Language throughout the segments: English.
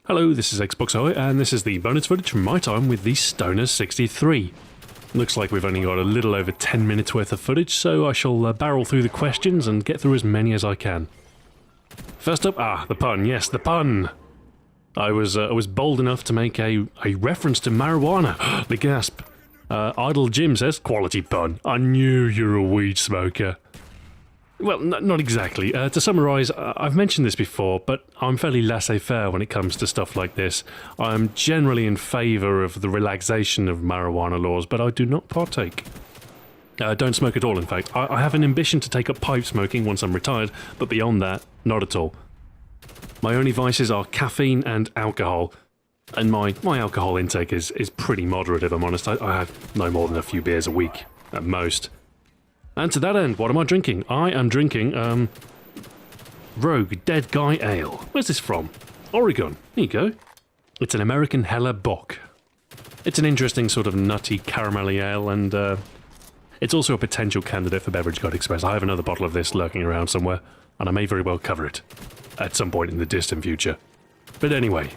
Hello, this is Xbox Ahoy, and this is the bonus footage from my time with the Stoner 63. Looks like we've only got a little over 10 minutes worth of footage, so I shall barrel through the questions and get through as many as I can. First up, the pun, yes, the pun! I was bold enough to make a reference to marijuana. The gasp. Idle Jim says, quality pun. I knew you're a weed smoker. Well, not exactly. To summarise, I've mentioned this before, but I'm fairly laissez-faire when it comes to stuff like this. I'm generally in favour of the relaxation of marijuana laws, but I do not partake. Don't smoke at all, in fact. I have an ambition to take up pipe smoking once I'm retired, but beyond that, not at all. My only vices are caffeine and alcohol, and my alcohol intake is pretty moderate, if I'm honest. I have no more than a few beers a week, at most. And to that end, what am I drinking? I am drinking, Rogue Dead Guy Ale. Where's this from? Oregon. There you go. It's an American Heller Bock. It's an interesting sort of nutty caramelly ale, and it's also a potential candidate for Beverage Guide Express. I have another bottle of this lurking around somewhere, and I may very well cover it at some point in the distant future. But anyway,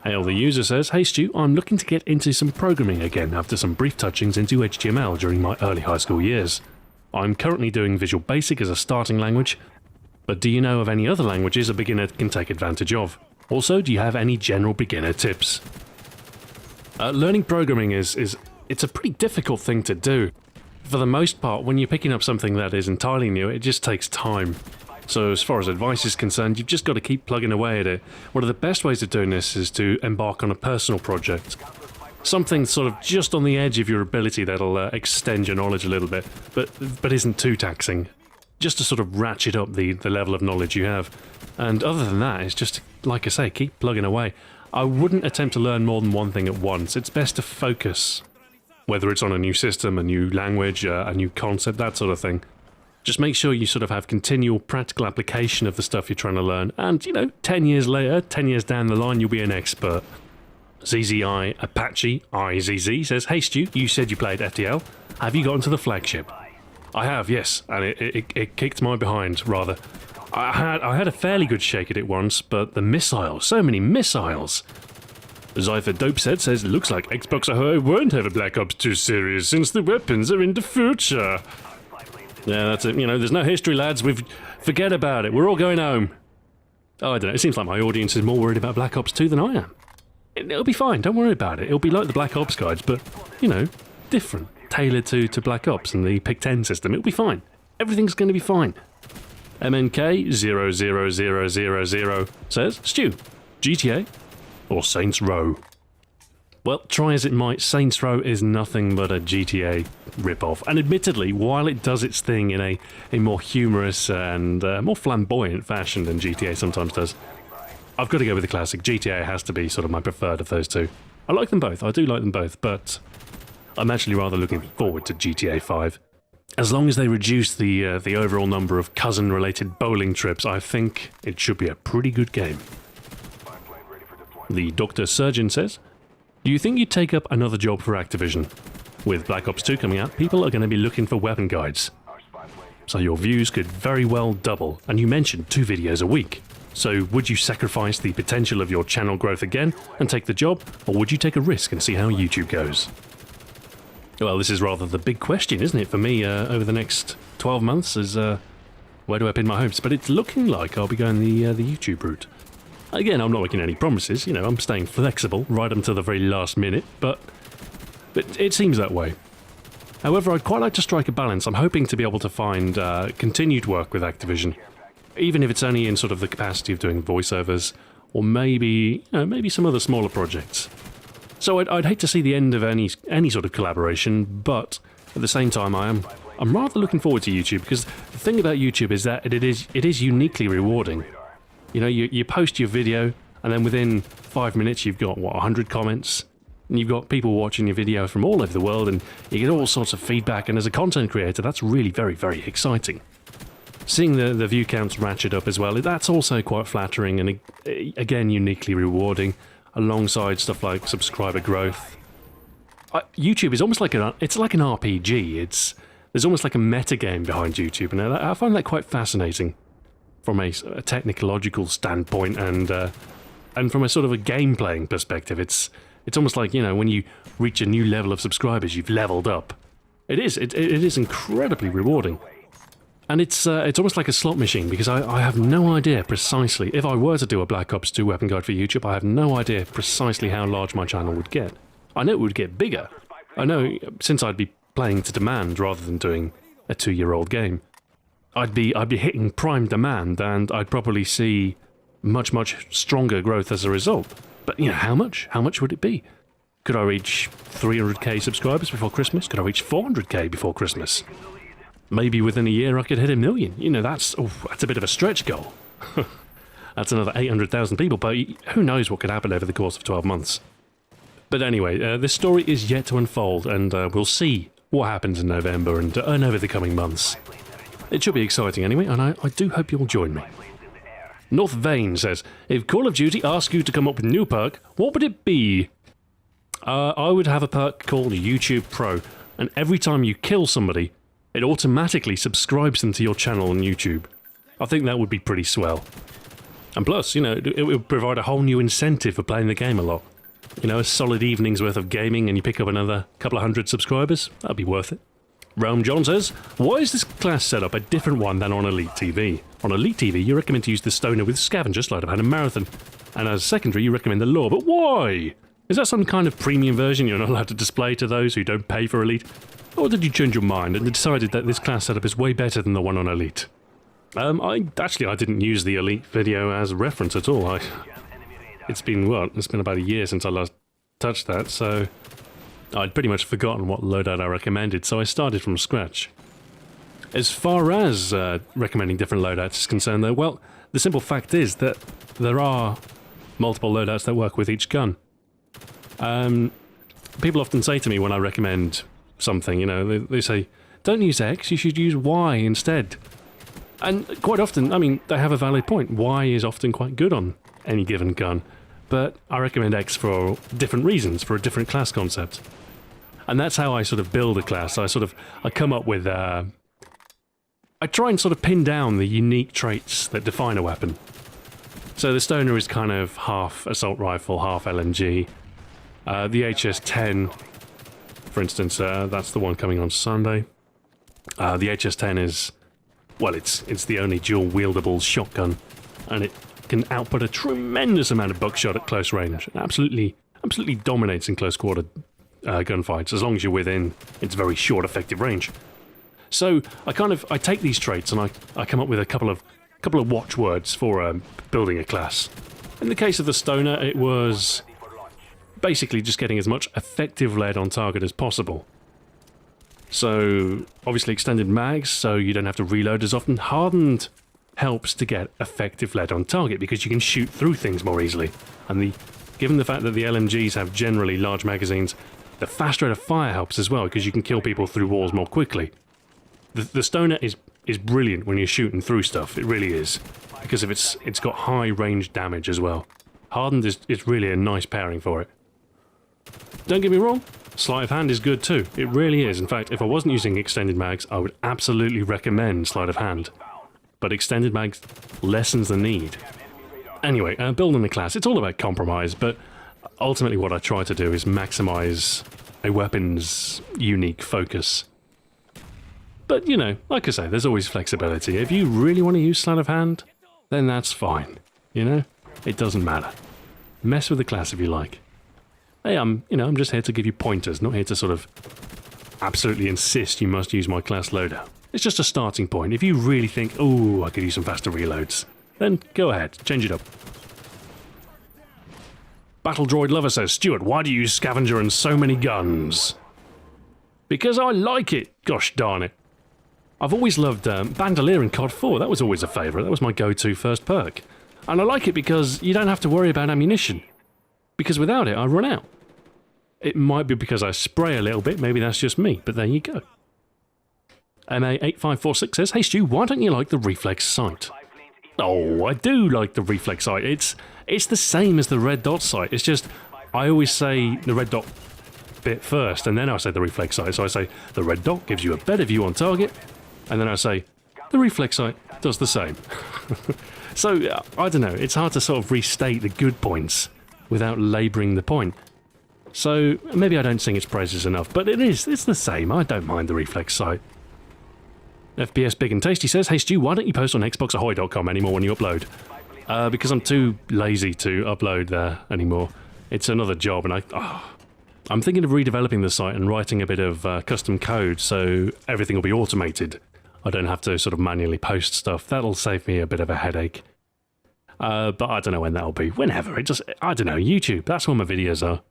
Hail the User says, Hey Stu, I'm looking to get into some programming again after some brief touchings into HTML during my early high school years. I'm currently doing Visual Basic as a starting language, but do you know of any other languages a beginner can take advantage of? Also, do you have any general beginner tips? Learning programming it's a pretty difficult thing to do. For the most part, when you're picking up something that is entirely new, it just takes time. So as far as advice is concerned, you've just got to keep plugging away at it. One of the best ways of doing this is to embark on a personal project. Something sort of just on the edge of your ability that'll extend your knowledge a little bit, but isn't too taxing. Just to sort of ratchet up the level of knowledge you have. And other than that, it's just, like I say, keep plugging away. I wouldn't attempt to learn more than one thing at once. It's best to focus. Whether it's on a new system, a new language, a new concept, that sort of thing. Just make sure you sort of have continual practical application of the stuff you're trying to learn. And, 10 years later, 10 years down the line, you'll be an expert. ZZI Apache IZZ says, Hey Stu, you said you played FTL. Have you gotten to the flagship? I have, yes, and it kicked my behind, rather. I had a fairly good shake at it once, but the missiles, so many missiles. Zypher Dopeset says, looks like Xbox Ahoy won't have a Black Ops 2 series since the weapons are in the future. Yeah, that's it. There's no history, lads. Forget about it. We're all going home. Oh, I don't know. It seems like my audience is more worried about Black Ops 2 than I am. It'll be fine. Don't worry about it. It'll be like the Black Ops guides, but, different. Tailored to Black Ops and the PIC-10 system. It'll be fine. Everything's going to be fine. MNK00000 says, Stu, GTA or Saints Row? Well, try as it might, Saints Row is nothing but a GTA rip-off. And admittedly, while it does its thing in a more humorous and more flamboyant fashion than GTA sometimes does, I've got to go with the classic. GTA has to be sort of my preferred of those two. I like them both, I do like them both, but I'm actually rather looking forward to GTA 5. As long as they reduce the overall number of cousin-related bowling trips, I think it should be a pretty good game. The Dr. Surgeon says, do you think you'd take up another job for Activision? With Black Ops 2 coming out, people are going to be looking for weapon guides. So your views could very well double, and you mentioned 2 videos a week. So would you sacrifice the potential of your channel growth again and take the job, or would you take a risk and see how YouTube goes? Well, this is rather the big question, isn't it, for me over the next 12 months, is where do I pin my hopes? But it's looking like I'll be going the YouTube route. Again, I'm not making any promises, I'm staying flexible right up to the very last minute, but it seems that way. However, I'd quite like to strike a balance. I'm hoping to be able to find continued work with Activision, even if it's only in sort of the capacity of doing voiceovers, or maybe some other smaller projects. So I'd hate to see the end of any sort of collaboration, but at the same time, I'm rather looking forward to YouTube, because the thing about YouTube is that it is uniquely rewarding. You post your video, and then within 5 minutes you've got, 100 comments? And you've got people watching your video from all over the world, and you get all sorts of feedback, and as a content creator, that's really very, very exciting. Seeing the view counts ratchet up as well, that's also quite flattering, and again, uniquely rewarding, alongside stuff like subscriber growth. YouTube is almost like it's like an RPG. There's almost like a metagame behind YouTube, and I find that quite fascinating from a technological standpoint and And from a sort of a game playing perspective, it's almost like, you know, when you reach a new level of subscribers, you've leveled up. It is incredibly rewarding. And it's almost like a slot machine, because I have no idea precisely, if I were to do a Black Ops 2 weapon guide for YouTube, I have no idea precisely how large my channel would get. I know it would get bigger. I know, since I'd be playing to demand rather than doing a 2-year-old game, I'd be hitting prime demand, and I'd probably see much stronger growth as a result. But, you know, how much? How much would it be? Could I reach 300k subscribers before Christmas? Could I reach 400k before Christmas? Maybe within a year I could hit 1 million. You know, that's a bit of a stretch goal. That's another 800,000 people, but who knows what could happen over the course of 12 months. But anyway, this story is yet to unfold, and we'll see what happens in November and over the coming months. It should be exciting anyway, and I do hope you'll join me. North Vane says, if Call of Duty asked you to come up with a new perk, what would it be? I would have a perk called YouTube Pro, and every time you kill somebody, it automatically subscribes them to your channel on YouTube. I think that would be pretty swell. And plus, you know, it would provide a whole new incentive for playing the game a lot. You know, a solid evening's worth of gaming and you pick up another couple of hundred subscribers, that'd be worth it. Realm John says, why is this class setup a different one than on Elite TV? On Elite TV, you recommend to use the Stoner with Scavenger, Sleight of Hand and Marathon. And as secondary, you recommend the Law, but why? Is that some kind of premium version you're not allowed to display to those who don't pay for Elite? Or did you change your mind and decided that this class setup is way better than the one on Elite? I didn't use the Elite video as a reference at all. It's been about a year since I last touched that, so I'd pretty much forgotten what loadout I recommended, so I started from scratch. As far as recommending different loadouts is concerned though, well, the simple fact is that there are multiple loadouts that work with each gun. People often say to me when I recommend something, you know, they say, don't use X, you should use Y instead. And quite often, I mean, they have a valid point. Y is often quite good on any given gun, but I recommend X for different reasons, for a different class concept. And that's how I sort of build a class. I come up with, I try and sort of pin down the unique traits that define a weapon. So the Stoner is kind of half assault rifle, half LMG. The HS-10, for instance, that's the one coming on Sunday. The HS-10 is, well, it's the only dual-wieldable shotgun, and it can output a tremendous amount of buckshot at close range. It absolutely dominates in close-quarter gunfights, as long as you're within its very short effective range. So I take these traits and I come up with a couple of watchwords for building a class. In the case of the Stoner, it was basically just getting as much effective lead on target as possible. So obviously extended mags, so you don't have to reload as often. Hardened helps to get effective lead on target because you can shoot through things more easily. And given the fact that the LMGs have generally large magazines, the fast rate of fire helps as well because you can kill people through walls more quickly. The Stoner is brilliant when you're shooting through stuff, it really is, because of it's got high range damage as well. Hardened is really a nice pairing for it. Don't get me wrong, Sleight of Hand is good too, it really is. In fact, if I wasn't using extended mags, I would absolutely recommend Sleight of Hand. But extended mags lessens the need. Anyway, building the class, it's all about compromise, but ultimately what I try to do is maximize a weapon's unique focus. But, you know, like I say, there's always flexibility. If you really want to use Sleight of Hand, then that's fine. You know? It doesn't matter. Mess with the class if you like. Hey, I'm just here to give you pointers, not here to sort of absolutely insist you must use my class loadout. It's just a starting point. If you really think, oh, I could use some faster reloads, then go ahead, change it up. Battle Droid Lover says, Stuart, why do you use Scavenger and so many guns? Because I like it, gosh darn it. I've always loved Bandolier in COD 4, that was always a favourite, that was my go-to first perk. And I like it because you don't have to worry about ammunition. Because without it, I run out. It might be because I spray a little bit, maybe that's just me, but there you go. MA8546 says, hey Stu, why don't you like the reflex sight? Oh, I do like the reflex sight. It's the same as the red dot sight, it's just, I always say the red dot bit first, and then I say the reflex sight. So I say, the red dot gives you a better view on target, and then I say, the Reflex site does the same. So, I don't know, it's hard to sort of restate the good points without labouring the point. So, maybe I don't sing its praises enough, but it's the same. I don't mind the Reflex site. FPS Big and Tasty says, "Hey Stu, why don't you post on xboxahoy.com anymore when you upload?" Because I'm too lazy to upload there anymore. It's another job, and I'm thinking of redeveloping the site and writing a bit of custom code so everything will be automated. I don't have to sort of manually post stuff. That'll save me a bit of a headache. But I don't know when that'll be. Whenever. I don't know, YouTube. That's where my videos are.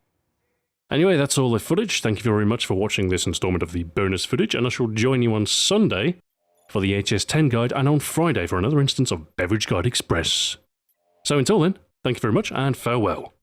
Anyway, that's all the footage. Thank you very much for watching this installment of the bonus footage, and I shall join you on Sunday for the HS10 guide, and on Friday for another instance of Beverage Guide Express. So until then, thank you very much, and farewell.